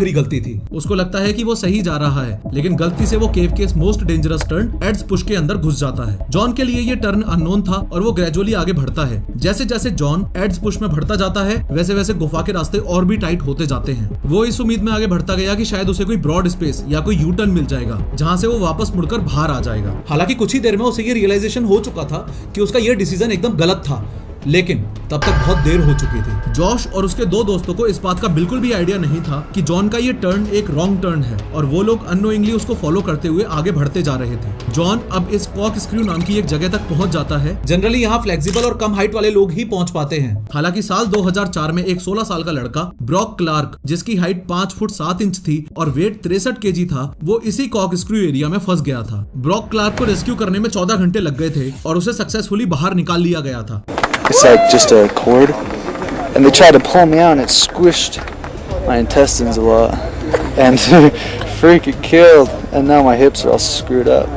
आखिरी गलती थी। उसको लगता है कि वो सही जा रहा है, लेकिन गलती से वो केव के most dangerous turn Ed's push के अंदर घुस जाता है। जॉन के लिए ये टर्न अननोन था और वो ग्रेजुअली आगे बढ़ता है। जैसे जैसे जॉन एड्स पुश में बढ़ता जाता है, वैसे वैसे गुफा के रास्ते और भी टाइट होते जाते हैं। वो इस उम्मीद में आगे बढ़ता गया कि शायद उसे कोई ब्रॉड स्पेस या कोई यू टर्न मिल जाएगा, जहाँ से वो वापस मुड़कर बाहर आ जाएगा। हालांकि कुछ ही देर में उसे ये रियलाइजेशन हो चुका था कि उसका ये डिसीजन एकदम गलत था, लेकिन तब तक बहुत देर हो चुकी थी। जॉश और उसके दो दोस्तों को इस बात का बिल्कुल भी आइडिया नहीं था कि जॉन का ये टर्न एक रॉन्ग टर्न है और वो लोग अननोइंगली उसको फॉलो करते हुए आगे बढ़ते जा रहे थे। जॉन अब इस कॉक स्क्रू नाम की एक जगह तक पहुंच जाता है। जनरली यहाँ फ्लेक्सिबल और कम हाइट वाले लोग ही पहुंच पाते हैं। हालांकि साल 2004 में एक 16 साल का लड़का ब्रॉक क्लार्क, जिसकी हाइट 5 फुट 7 इंच थी और वेट 63 kg था, वो इसी कॉक स्क्रू एरिया में फंस गया था। ब्रॉक क्लार्क को रेस्क्यू करने में 14 घंटे लग गए थे और उसे सक्सेसफुली बाहर निकाल लिया गया था। It's like just a cord, and they tried to pull me out, and it squished my intestines a lot, and freaking killed. And now my hips are all screwed up.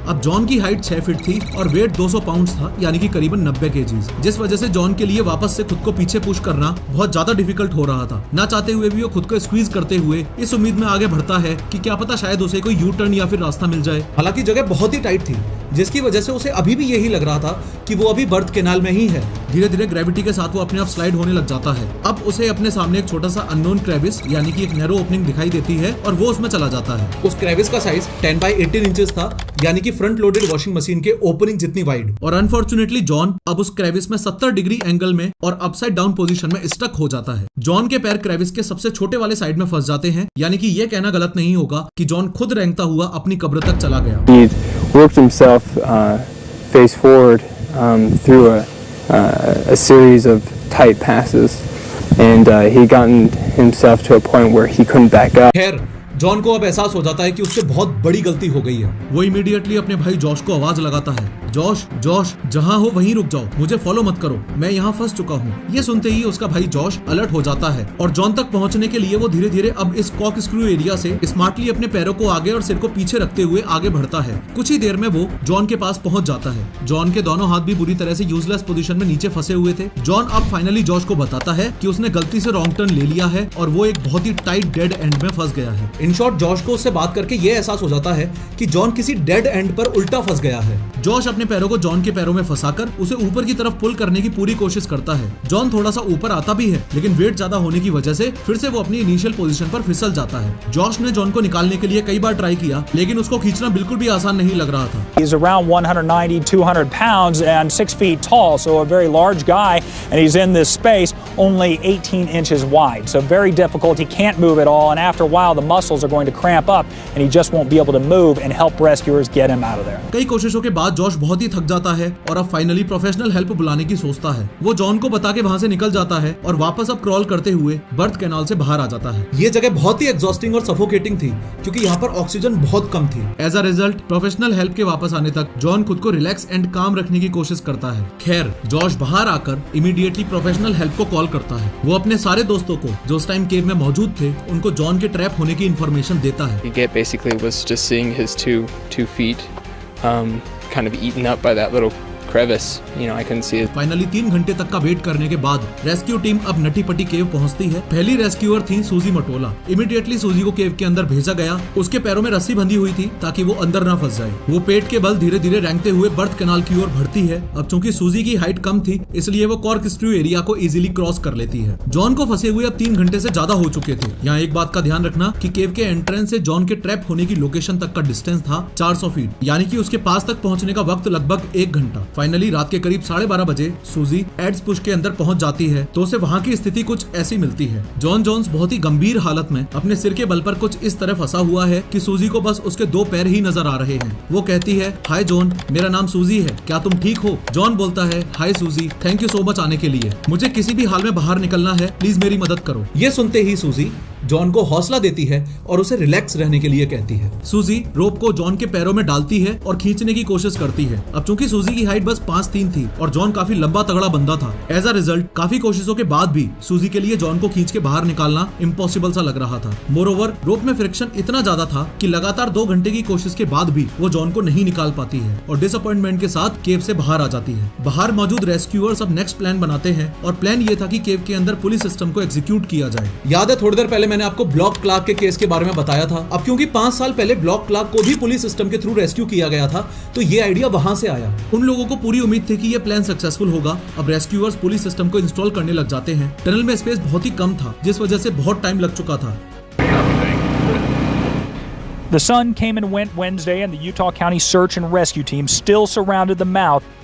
अब John की height 6 feet थी और wait 200 pounds था, यानी कि करीबन 90 KGs, जिस वजह से जॉन के लिए वापस से खुद को पीछे पुश करना बहुत ज्यादा डिफिकल्ट हो रहा था। ना चाहते हुए भी वो खुद को स्क्वीज करते हुए इस उम्मीद में आगे बढ़ता है कि क्या पता शायद उसे कोई यू टर्न या फिर रास्ता मिल जाए। हालांकि जगह बहुत ही टाइट थी, जिसकी वजह से उसे अभी भी यही लग रहा था कि वो अभी बर्थ कैनाल में ही है। धीरे धीरे ग्रेविटी के साथ वो अपने आप स्लाइड होने लग जाता है। अब उसे अपने सामने एक छोटा सा अननोन क्रेविस यानी कि एक नैरो ओपनिंग दिखाई देती है और वो उसमें चला जाता है। उस क्रेविस का साइज 10 बाय 18 इंचेस था, यानी कि फ्रंट लोडेड वॉशिंग मशीन के ओपनिंग जितनी वाइड। और अनफॉर्चुनेटली जॉन अब उस क्रेविस में 70 डिग्री एंगल में और अपसाइड डाउन पोजीशन में स्टक हो जाता है। जॉन के पैर क्रेविस के सबसे छोटे वाले साइड में फंस जाते हैं, यानी कि ये कहना गलत नहीं होगा कि जॉन खुद रेंगता हुआ अपनी कब्र तक चला गया। He worked himself face forward through a series of tight passes, and he gotten himself to a point where he couldn't back up. खैर जॉन को अब एहसास हो जाता है कि उससे बहुत बड़ी गलती हो गई है। वो इमीडिएटली अपने भाई जॉश को आवाज लगाता है, जॉश जॉश जहां हो वहीं रुक जाओ, मुझे फॉलो मत करो, मैं यहाँ फंस चुका हूँ। ये सुनते ही उसका भाई जॉश अलर्ट हो जाता है और जॉन तक पहुँचने के लिए वो धीरे धीरे अब इस कॉक स्क्रू एरिया से स्मार्टली अपने पैरों को आगे और सिर को पीछे रखते हुए आगे बढ़ता है। कुछ ही देर में वो जॉन के पास पहुंच जाता है। जॉन के दोनों हाथ भी बुरी तरह से यूजलेस पोजीशन में नीचे फंसे हुए थे। जॉन अब फाइनली जॉश को बताता है कि उसने गलती से रॉन्ग टर्न ले लिया है और वो एक बहुत ही टाइट डेड एंड में फंस गया है। इन शॉर्ट जॉश को उससे बात करके ये एहसास हो जाता है कि जॉन किसी डेड एंड पर उल्टा फंस गया है। जॉश अपने पैरों को जॉन के पैरों में फंसाकर उसे ऊपर की तरफ पुल करने की पूरी कोशिश करता है। जॉन थोड़ा सा ऊपर आता भी है, लेकिन वेट ज्यादा होने की वजह से फिर से वो अपनी इनिशियल पोजीशन पर फिसल जाता है। जॉश ने जॉन को निकालने के लिए कई बार ट्राई किया, लेकिन उसको खींचना बिल्कुल भी आसान नहीं लग रहा था। He's around 190-200 pounds and 6 feet tall, so a very large guy, and he's in this space only 18 inches wide, so very difficult. He can't move at all, and after a while the muscles are going to cramp up and he just won't be able to move and help rescuers get him out of there. कई कोशिशों के बाद Josh बहुत ही थक जाता है और अब फाइनली प्रोफेशनल हेल्प बुलाने की सोचता है। वो जॉन को बता के वहाँ से निकल जाता है और वापस अब क्रॉल करते हुए बर्थ कैनाल से बाहर आ जाता है। ये जगह बहुत ही एग्जॉस्टिंग और सफोकेटिंग थी, क्योंकि यहाँ पर ऑक्सीजन बहुत कम थी। As a result professional help के वापस आने तक जॉन खुद को रिलैक्स एंड काम रखने की कोशिश करता है। खैर जॉश बाहर आकर इमीडिएटली प्रोफेशनल हेल्प को कॉल करता है। वो अपने सारे दोस्तों को जो उस टाइम केव में मौजूद थे उनको जॉन के ट्रैप होने की इन्फॉर्मेशन देता है। Basically was just seeing his two feet kind of eaten up by that little crevice, you know, I couldn't see it. Finally 3 घंटे तक का वेट करने के बाद रेस्क्यू टीम अब नटी पटी केव पहुंचती है। पहली रेस्क्यूअर थी सूजी मटोला। इमीडिएटली सूजी को केव के अंदर भेजा गया। उसके पैरों में रस्सी बंधी हुई थी ताकि वो अंदर ना फंस जाए। वो पेट के बल धीरे धीरे रेंगते हुए बर्थ कैनाल की ओर बढ़ती है। अब चूंकि सूजी की हाइट कम थी, इसलिए वो कॉर्क स्क्रू एरिया को इजीली क्रॉस कर लेती है। जॉन को फंसे हुए अब 3 घंटे से ज्यादा हो चुके थे। यहाँ एक बात का ध्यान रखना कि केव के एंट्रेंस से जॉन के ट्रैप होने की लोकेशन तक का डिस्टेंस था 400 फीट, यानी कि उसके पास तक पहुंचने का वक्त लगभग 1 घंटा। फाइनली रात के करीब 12:30 बजे सूजी एड्स पुश के अंदर पहुंच जाती है तो उसे वहां की स्थिति कुछ ऐसी मिलती है। जॉन जोन्स बहुत ही गंभीर हालत में अपने सिर के बल पर कुछ इस तरह फंसा हुआ है कि सूजी को बस उसके 2 पैर ही नजर आ रहे हैं। वो कहती है, हाय जॉन, मेरा नाम सूजी है, क्या तुम ठीक हो? जॉन बोलता है, हाय सूजी, थैंक यू सो मच आने के लिए, मुझे किसी भी हाल में बाहर निकलना है, प्लीज मेरी मदद करो। ये सुनते ही सूजी जॉन को हौसला देती है और उसे रिलैक्स रहने के लिए कहती है। सूजी रोप को जॉन के पैरों में डालती है और खींचने की कोशिश करती है। अब चूंकि सूजी की हाइट बस 5'3" थी और जॉन काफी लंबा तगड़ा बंदा था, एज अ रिजल्ट काफी कोशिशों के बाद भी सूजी के लिए जॉन को खींच के बाहर निकालना इम्पॉसिबल सा लग रहा था। मोरओवर रोप में फ्रिक्शन इतना ज्यादा था कि लगातार 2 घंटे की कोशिश के बाद भी वो जॉन को नहीं निकाल पाती है और डिसअपॉइंटमेंट के साथ केव से बाहर आ जाती है। बाहर मौजूद रेस्क्यूअर्स अब नेक्स्ट प्लान बनाते हैं और प्लान ये था कि केव के अंदर पुलिस सिस्टम को एग्जीक्यूट किया जाए। याद है थोड़ी देर पहले मैंने आपको ब्लॉक क्लार्क के केस के बारे में बताया था। अब क्योंकि 5 साल पहले ब्लॉक क्लार्क को भी पुलिस सिस्टम के थ्रू रेस्क्यू किया गया था, तो ये आइडिया वहां से आया। उन लोगों को पूरी उम्मीद थी कि ये प्लान सक्सेसफुल होगा। अब रेस्क्यूअर्स पुलिस सिस्टम को इंस्टॉल करने लग जाते हैं। टनल में स्पेस बहुत ही कम था, जिस वजह से बहुत टाइम लग चुका था। The sun came and went Wednesday, and the Utah County Search and Rescue Team still surrounded the mouth.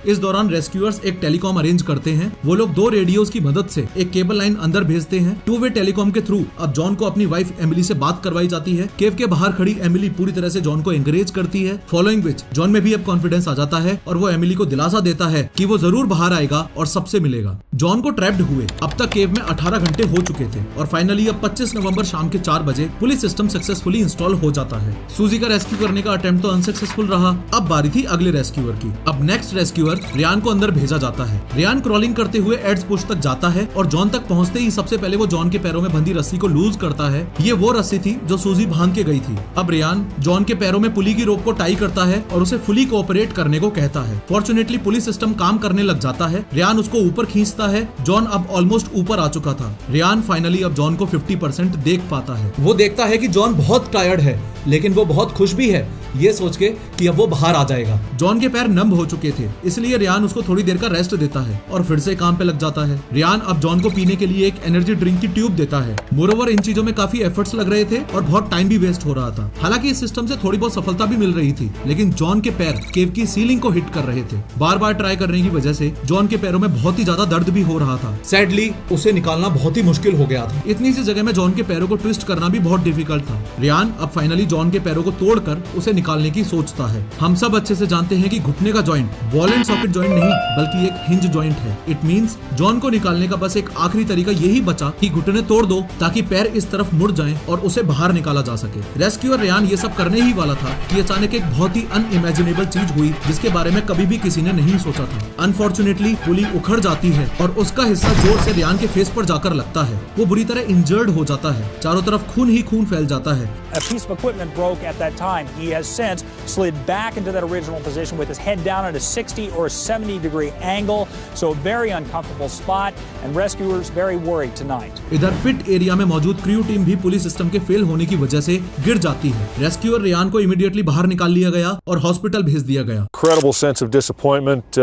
इस दौरान रेस्क्यूअर्स एक टेलीकॉम अरेंज करते हैं। वो लोग 2 रेडियोस की मदद से एक केबल लाइन अंदर भेजते हैं। 2-वे टेलीकॉम के थ्रू अब जॉन को अपनी वाइफ एमिली से बात करवाई जाती है। केव के बाहर खड़ी एमिली पूरी तरह से जॉन को एंकरेज करती है। फॉलोइंग विच जॉन में भी अब कॉन्फिडेंस आ जाता है और वो एमिली को दिलासा देता है कि वो जरूर बाहर आएगा और सबसे मिलेगा। जॉन को ट्रैप्ड हुए अब तक केव में 18 घंटे हो चुके थे और फाइनली अब 25 नवंबर शाम के 4 बजे पुलिस सिस्टम सक्सेसफुली इंस्टॉल हो जाता है। सूजी का रेस्क्यू करने का अटेम्प्ट तो अनसक्सेसफुल रहा। अब बारी थी अगले रेस्क्यूअर की। अब नेक्स्ट रेस्क्यूअर रियान को अंदर भेजा जाता है। रियान क्रॉलिंग करते हुए एड्स पुश तक जाता है और जॉन तक पहुंचते ही सबसे पहले वो जॉन के पैरों में बंधी रस्सी को लूज करता है। ये वो रस्सी थी जो सूजी बांध के गई थी। अब रियान जॉन के पैरों में पुली की रोप को टाई करता है और उसे फुली कोऑपरेट करने को कहता है। फॉर्चुनेटली पुलिस सिस्टम काम करने लग जाता है। रियान उसको ऊपर खींचता है। जॉन अब ऑलमोस्ट ऊपर आ चुका था। रियान फाइनली अब जॉन को 50% देख पाता है। वो देखता है कि जॉन बहुत टायर्ड है, लेकिन वो बहुत खुश भी है ये सोच के कि अब वो बाहर आ जाएगा। जॉन के पैर नम हो चुके थे, इसलिए रियान उसको थोड़ी देर का रेस्ट देता है और फिर से काम पे लग जाता है। रियान अब जॉन को पीने के लिए एक एनर्जी ड्रिंक की ट्यूब देता है। मोरोवर इन चीजों में काफी एफर्ट्स लग रहे थे और बहुत टाइम भी वेस्ट हो रहा था। हालांकि इस सिस्टम से थोड़ी बहुत सफलता भी मिल रही थी, लेकिन जॉन के पैर केव की सीलिंग को हिट कर रहे थे। बार बार ट्राई करने की वजह से जॉन के पैरों में बहुत ही ज्यादा दर्द भी हो रहा था। सैडली उसे निकालना बहुत ही मुश्किल हो गया था। इतनी सी जगह में जॉन के पैरों को ट्विस्ट करना भी बहुत डिफिकल्ट था। रियान अब फाइनली जॉन के पैरों को तोड़कर उसे निकालने की सोचता है। हम सब अच्छे से जानते हैं कि घुटने का joint ball and socket joint नहीं बल्कि एक हिंज जॉइंट है। इट मींस जॉन को निकालने का बस एक आखिरी तरीका यही बचा कि घुटने तोड़ दो ताकि पैर इस तरफ मुड़ जाएं और उसे बाहर निकाला जा सके। रेस्क्यूअर रियान ये सब करने ही वाला था कि अचानक एक बहुत ही अनइमेजिनेबल चीज हुई जिसके बारे में कभी भी किसी ने नहीं सोचा था। अनफॉर्चुनेटली पुली उखड़ जाती है और उसका हिस्सा जोर से रियान के फेस पर जाकर लगता है। वो बुरी तरह इंजर्ड हो जाता है। चारों तरफ खून ही खून फैल जाता है। A piece of equipment broke at that time. He has since slid back into that original position with his head down at a 60 or 70 degree angle. So a very uncomfortable spot and rescuers very worried tonight. इधर पिट area में मौजूद crew team भी police system के fail होने की वजह से गिर जाती है। रेस्क्यूअर रियान को इमीडिएटली बाहर निकाल लिया गया और हॉस्पिटल भेज दिया गया। Incredible sense of disappointment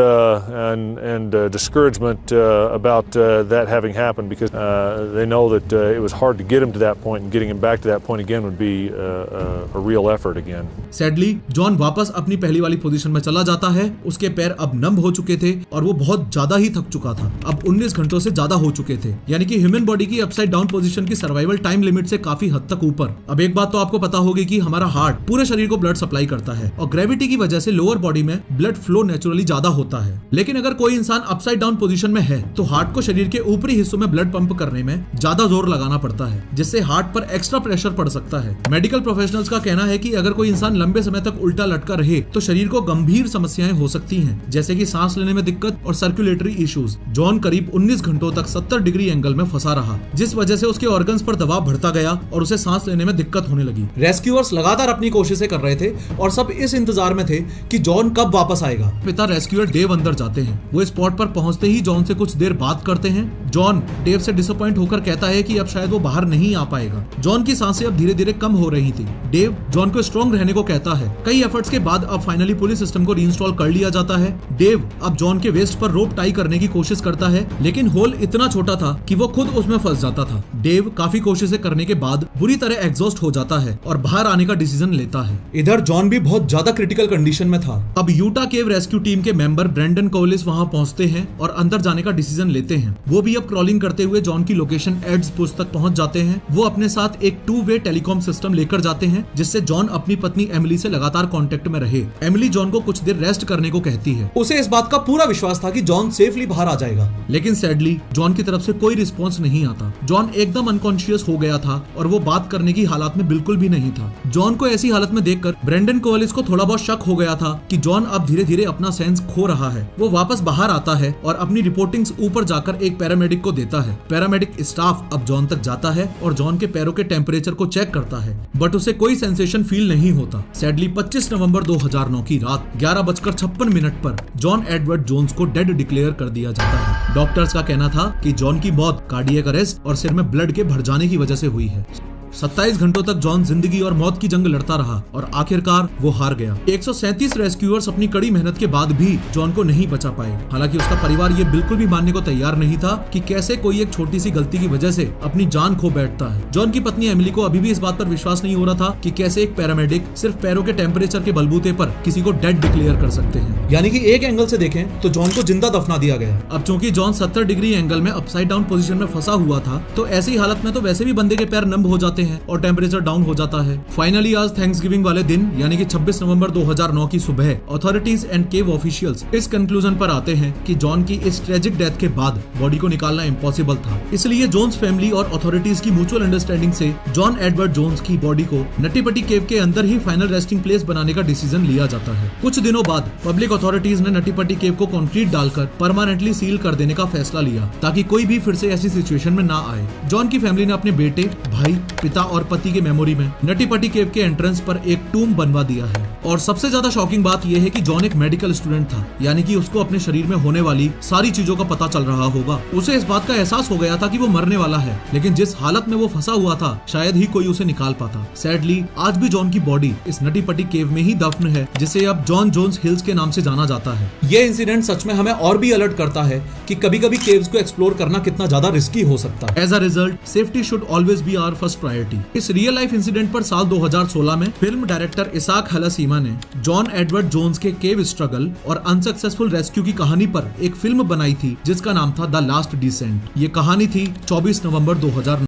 and discouragement about that having happened because they know that it was hard to get him to that point and getting him back to that point again would be a real effort again. Sadly, John वापस अपनी पहली वाली position में चला जाता है। उसके पैर अब नम हो चुके थे और वो बहुत ज्यादा ही थक चुका था। अब 19 घंटों से ज्यादा हो चुके थे, यानी कि ह्यूमन बॉडी की अपसाइड डाउन पोजीशन की सर्वाइवल टाइम लिमिट से काफी हद तक ऊपर। अब एक बात तो आपको पता होगी कि हमारा हार्ट पूरे शरीर को ब्लड सप्लाई करता है और ग्रेविटी की वजह से लोअर बॉडी में ब्लड फ्लो नेचुरली ज्यादा होता है। लेकिन अगर कोई इंसान अपसाइड डाउन पोजीशन में है तो हार्ट को शरीर के ऊपरी हिस्सों में ब्लड पंप करने में ज्यादा जोर लगाना पड़ता है, जिससे हार्ट पर एक्स्ट्रा प्रेशर पड़ सकता है। मेडिकल प्रोफेशनल्स का कहना है कि अगर कोई इंसान लंबे समय तक उल्टा लटका रहे तो शरीर को गंभीर समस्याएं हो सकती हैं, जैसे कि सांस लेने में दिक्कत और सर्कुलेटरी इश्यूज। जॉन करीब 19 घंटों तक 70 डिग्री एंगल में फंसा रहा, जिस वजह से उसके ऑर्गन्स पर दबाव बढ़ता गया और उसे सांस लेने में दिक्कत होने लगी। रेस्क्यूअर्स लगातार अपनी कोशिशें कर रहे थे और सब इस इंतजार में थे कि जॉन कब वापस आएगा। पिता रेस्क्यूअर डेव अंदर जाते हैं। वो स्पॉट पर पहुंचते ही जॉन से कुछ देर बात करते हैं। जॉन डेव से डिसअपॉइंट होकर कहता है कि अब शायद वो बाहर नहीं आ पाएगा। जॉन की सांसें अब धीरे धीरे कम हो रही थी। डेव जॉन को स्ट्रॉन्ग रहने को कहता है। कई एफर्ट्स के बाद अब फाइनली पुलिस सिस्टम को रीइंस्टॉल कर लिया जाता है। डेव अब जॉन के वेस्ट पर रोप टाई करने की कोशिश करता है, लेकिन होल इतना छोटा था कि वो खुद उसमें फंस जाता था। डेव काफी कोशिशें करने के बाद बुरी तरह एग्जॉस्ट हो जाता है और बाहर आने का डिसीजन लेता है। इधर जॉन भी बहुत ज्यादा क्रिटिकल कंडीशन में था। अब यूटा केव रेस्क्यू टीम के मेंबर ब्रेंडन कोलिस वहां पहुंचते हैं और अंदर जाने का डिसीजन लेते हैं। वो भी अब क्रॉलिंग करते हुए जॉन की लोकेशन एड्स पुश तक पहुंच जाते हैं। वो अपने साथ एक 2-वे टेलीकॉम सिस्टम लेकर जाते हैं, जिससे जॉन अपनी पत्नी एमिली से लगातार कांटेक्ट में रहे। एमिली जॉन को कुछ देर रेस्ट करने को कहती है। उसे इस बात का पूरा विश्वास था कि जॉन सेफली बाहर आ जाएगा, लेकिन सैडली जॉन की तरफ से कोई रिस्पॉन्स नहीं आता। जॉन एकदम अनकॉन्शियस हो गया था और वो बात करने की हालत में बिल्कुल भी नहीं था। जॉन को ऐसी हालत में देखकर ब्रेंडन कोलिस को थोड़ा बहुत शक हो गया था कि जॉन अब धीरे धीरे अपना सेंस खो रहा है। वो वापस बाहर आता है और अपनी रिपोर्टिंग्स ऊपर जाकर एक पैरामेडिक को देता है। पैरामेडिक स्टाफ अब जॉन तक जाता है और जॉन के पैरों के टेम्परेचर को चेक करता है। है, बट उसे कोई सेंसेशन फील नहीं होता। सैडली 25 नवंबर 2009 की रात 11:56 पर जॉन एडवर्ड जोन्स को डेड डिक्लेयर कर दिया जाता है। डॉक्टर्स का कहना था कि जॉन की मौत कार्डियक अरेस्ट और सिर में ब्लड के भर जाने की वजह से हुई है। 27 घंटों तक जॉन जिंदगी और मौत की जंग लड़ता रहा और आखिरकार वो हार गया। 137 रेस्क्यूअर्स अपनी कड़ी मेहनत के बाद भी जॉन को नहीं बचा पाए। हालांकि उसका परिवार ये बिल्कुल भी मानने को तैयार नहीं था कि कैसे कोई एक छोटी सी गलती की वजह से अपनी जान खो बैठता है। जॉन की पत्नी एमिली को अभी भी इस बात पर विश्वास नहीं हो रहा था कि कैसे एक पैरामेडिक सिर्फ पैरों के टेम्परेचर के बलबूते पर किसी को डेड डिक्लेयर कर सकते हैं। यानी कि एक एंगल से देखें तो जॉन को जिंदा दफना दिया गया। अब चूंकि जॉन 70 डिग्री एंगल में अपसाइड डाउन पोजीशन में फंसा हुआ था, तो ऐसी हालत में तो वैसे भी बंदे के पैर नम हो जाते हैं और टेम्परेचर डाउन हो जाता है। फाइनली आज थैंक्सगिविंग वाले दिन यानी कि 26 नवंबर 2009 की सुबह अथॉरिटीज एंड केव ऑफिशियल्स इस कंक्लूजन पर आते हैं कि जॉन की इस ट्रेजिक डेथ के बाद बॉडी को निकालना इम्पॉसिबल था। इसलिए जोन्स फैमिली और अथॉरिटीज की म्यूचुअल अंडरस्टैंडिंग से जॉन एडवर्ड जोन्स की बॉडी को नट्टीपट्टी केव के अंदर ही फाइनल रेस्टिंग प्लेस बनाने का डिसीजन लिया जाता है। कुछ दिनों बाद पब्लिक अथॉरिटीज ने नट्टीपट्टी केव को कंक्रीट डालकर परमानेंटली सील कर देने का फैसला लिया ताकि कोई भी फिर से ऐसी सिचुएशन में ना आए। जॉन की फैमिली ने अपने बेटे, भाई, पिता और पति के मेमोरी में नट्टीपट्टी केव के एंट्रेंस पर एक टूम बनवा दिया है। और सबसे ज्यादा शॉकिंग बात यह है कि जॉन एक मेडिकल स्टूडेंट था, यानी कि उसको अपने शरीर में होने वाली सारी चीजों का पता चल रहा होगा। उसे इस बात का एहसास हो गया था कि वो मरने वाला है, लेकिन जिस हालत में वो फंसा हुआ था शायद ही कोई उसे निकाल पाता। सैडली आज भी जॉन की बॉडी इस नट्टीपट्टी केव में ही दफन है, जिसे अब जॉन जोन्स हिल्स के नाम से जाना जाता है। ये इंसिडेंट सच में हमें और भी अलर्ट करता है कि कभी-कभी केव्स को एक्सप्लोर करना कितना ज्यादा रिस्की हो सकता है। As a result safety should always be our first priority. इस रियल लाइफ इंसिडेंट पर साल 2016 में फिल्म डायरेक्टर इसाक हलासीमा ने जॉन एडवर्ड जोन्स के केव स्ट्रगल और अनसक्सेसफुल रेस्क्यू की कहानी पर एक फिल्म बनाई थी जिसका नाम था द लास्ट डिसेंट। ये कहानी थी 24 नवंबर 2009